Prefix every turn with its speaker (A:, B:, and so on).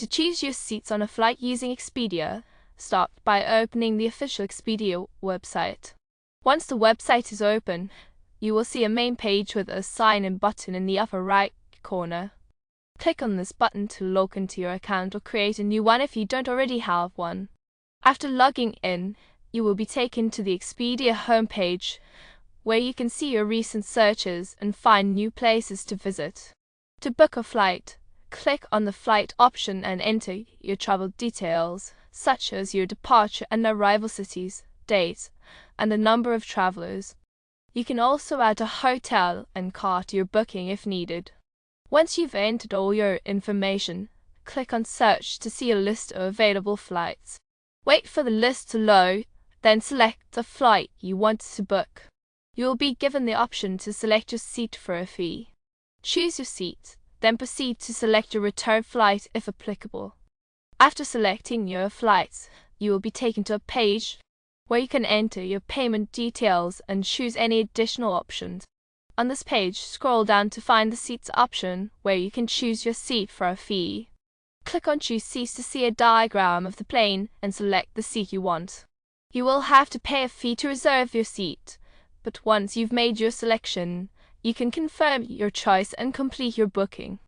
A: To choose your seats on a flight using Expedia, start by opening the official Expedia website. Once the website is open, you will see a main page with a sign-in button in the upper right corner. Click on this button to log into your account or create a new one if you don't already have one. After logging in, you will be taken to the Expedia homepage, where you can see your recent searches and find new places to visit. To book a flight, click on the flight option and enter your travel details, such as your departure and arrival cities, dates, and the number of travelers. You can also add a hotel and car to your booking if needed. Once you've entered all your information, click on Search to see a list of available flights. Wait for the list to load, then select the flight you want to book. You will be given the option to select your seat for a fee. Choose your seat, then proceed to select your return flight if applicable. After selecting your flights, you will be taken to a page where you can enter your payment details and choose any additional options. On this page, scroll down to find the Seats option, where you can choose your seat for a fee. Click on Choose Seats to see a diagram of the plane and select the seat you want. You will have to pay a fee to reserve your seat, but once you've made your selection, you can confirm your choice and complete your booking.